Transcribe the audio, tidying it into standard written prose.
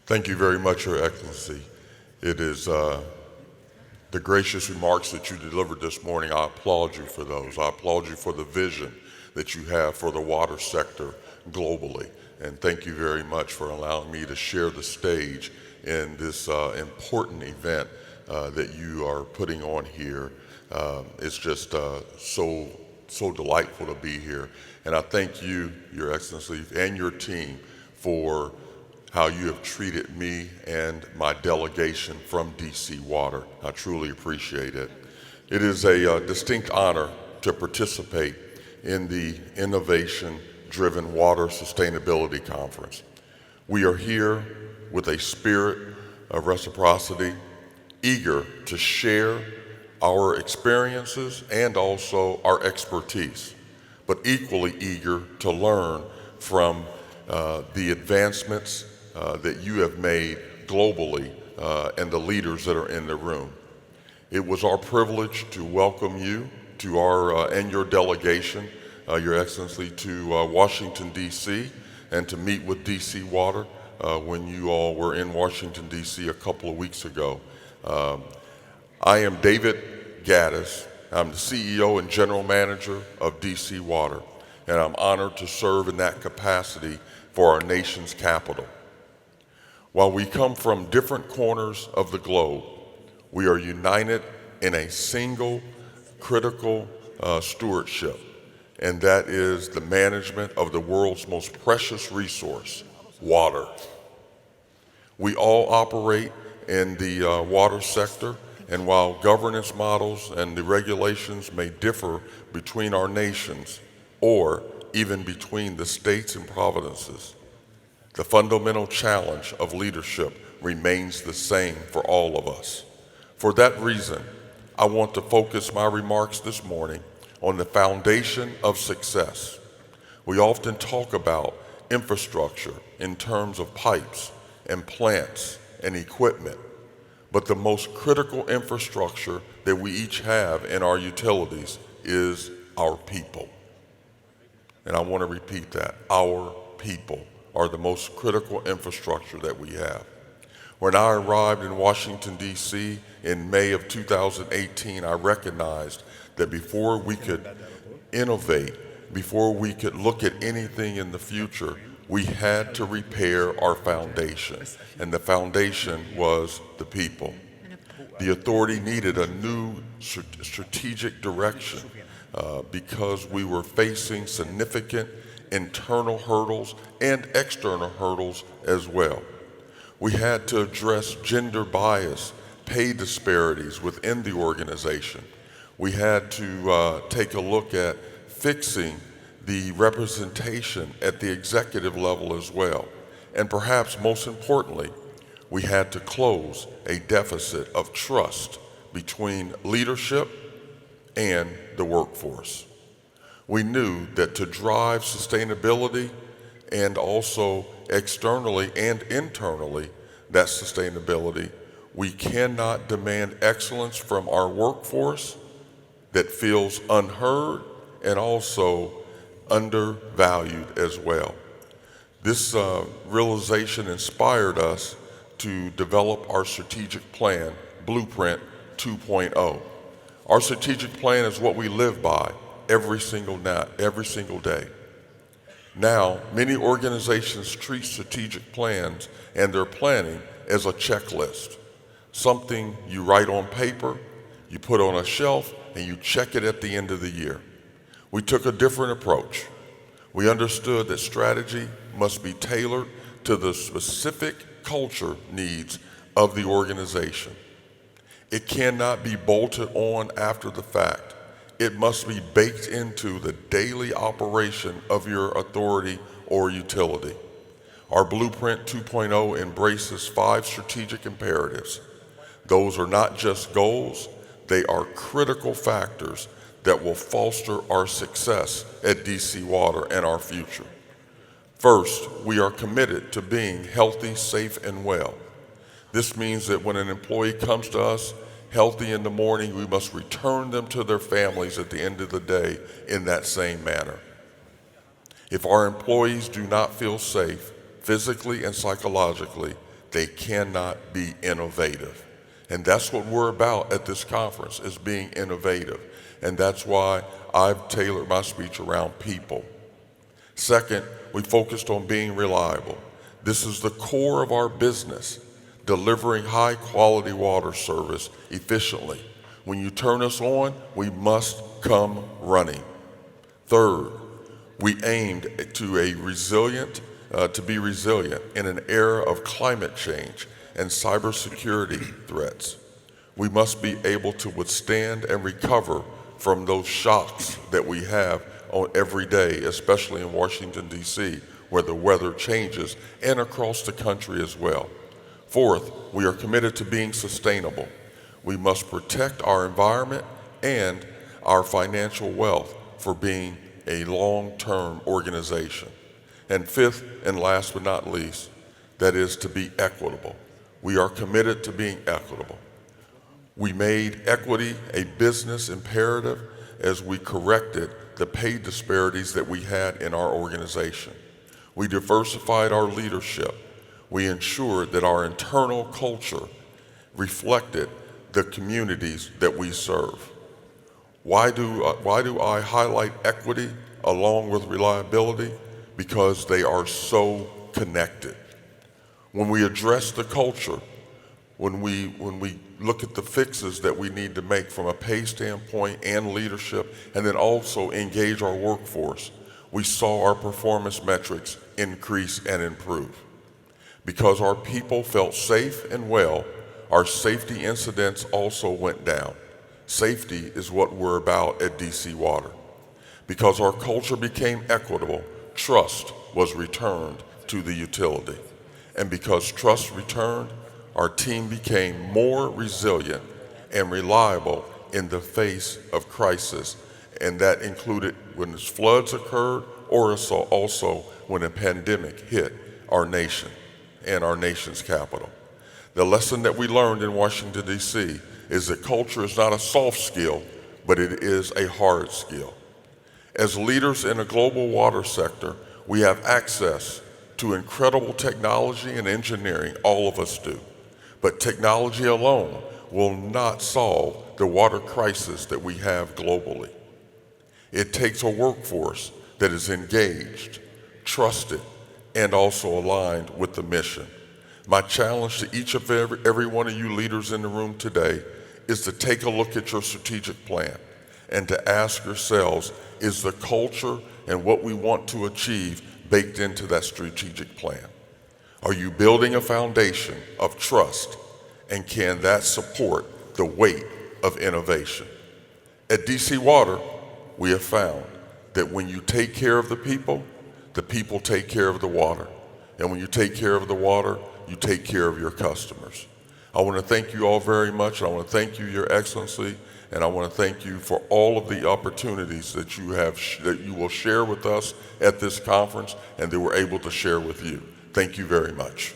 Thank you very much, Your Excellency. It is the gracious remarks that you delivered this morning. I applaud you for those. I applaud you for the vision that you have for the water sector globally. And thank you very much for allowing me to share the stage in this important event that you are putting on here. It's just so delightful to be here. And I thank you, Your Excellency, and your team for how you have treated me and my delegation from DC Water. I truly appreciate it. It is a distinct honor to participate in the Innovation-Driven Water Sustainability Conference. We are here with a spirit of reciprocity, eager to share our experiences and also our expertise, but equally eager to learn from the advancements that you have made globally and the leaders that are in the room. It was our privilege to welcome you to our and your delegation, Your Excellency, to Washington, D.C., and to meet with DC Water when you all were in Washington, D.C. a couple of weeks ago. I am David Gadis. I'm the CEO and General Manager of DC Water, and I'm honored to serve in that capacity for our nation's capital. While we come from different corners of the globe, we are united in a single critical stewardship, and that is the management of the world's most precious resource, water. We all operate in the water sector, and while governance models and the regulations may differ between our nations or even between the states and provinces, the fundamental challenge of leadership remains the same for all of us. For that reason, I want to focus my remarks this morning on the foundation of success. We often talk about infrastructure in terms of pipes and plants and equipment, but the most critical infrastructure that we each have in our utilities is our people. And I want to repeat that, our people are the most critical infrastructure that we have. When I arrived in Washington, D.C. in May of 2018, I recognized that before we could innovate, before we could look at anything in the future, we had to repair our foundation, and the foundation was the people. The authority needed a new strategic direction because we were facing significant internal hurdles and external hurdles as well. We had to address gender bias, pay disparities within the organization. We had to take a look at fixing the representation at the executive level as well. And perhaps most importantly, we had to close a deficit of trust between leadership and the workforce. We knew that to drive sustainability and also externally and internally that sustainability, we cannot demand excellence from our workforce that feels unheard and also undervalued as well. This realization inspired us to develop our strategic plan, Blueprint 2.0. Our strategic plan is what we live by every single day. Now, many organizations treat strategic plans and their planning as a checklist, something you write on paper, you put on a shelf, and you check it at the end of the year. We took a different approach. We understood that strategy must be tailored to the specific culture needs of the organization. It cannot be bolted on after the fact. It must be baked into the daily operation of your authority or utility. Our Blueprint 2.0 embraces 5 strategic imperatives. Those are not just goals, they are critical factors that will foster our success at DC Water and our future. First, we are committed to being healthy, safe, and well. This means that when an employee comes to us healthy in the morning, we must return them to their families at the end of the day in that same manner. If our employees do not feel safe physically and psychologically, they cannot be innovative. And that's what we're about at this conference, is being innovative. And that's why I've tailored my speech around people. Second, we focused on being reliable. This is the core of our business, delivering high quality water service efficiently. When you turn us on, we must come running. Third, we aimed to be resilient in an era of climate change and cybersecurity threats. We must be able to withstand and recover from those shocks that we have on every day, especially in Washington, D.C., where the weather changes, and across the country as well. Fourth, we are committed to being sustainable. We must protect our environment and our financial wealth for being a long-term organization. And fifth, and last but not least, that is to be equitable. We are committed to being equitable. We made equity a business imperative as we corrected the pay disparities that we had in our organization. We diversified our leadership. We ensured that our internal culture reflected the communities that we serve. Why do I highlight equity along with reliability? Because they are so connected. When we address the culture, when we look at the fixes that we need to make from a pay standpoint and leadership, and then also engage our workforce, we saw our performance metrics increase and improve. Because our people felt safe and well, our safety incidents also went down. Safety is what we're about at DC Water. Because our culture became equitable, trust was returned to the utility. And because trust returned, our team became more resilient and reliable in the face of crisis. And that included when floods occurred, or also when a pandemic hit our nation and our nation's capital. The lesson that we learned in Washington, D.C. is that culture is not a soft skill, but it is a hard skill. As leaders in a global water sector, we have access to incredible technology and engineering, all of us do. But technology alone will not solve the water crisis that we have globally. It takes a workforce that is engaged, trusted, and also aligned with the mission. My challenge to each of every one of you leaders in the room today is to take a look at your strategic plan and to ask yourselves, is the culture and what we want to achieve baked into that strategic plan? Are you building a foundation of trust, and can that support the weight of innovation? At DC Water, we have found that when you take care of the people take care of the water. And when you take care of the water, you take care of your customers. I want to thank you all very much. I want to thank you, Your Excellency, and I want to thank you for all of the opportunities that you will share with us at this conference and that we're able to share with you. Thank you very much.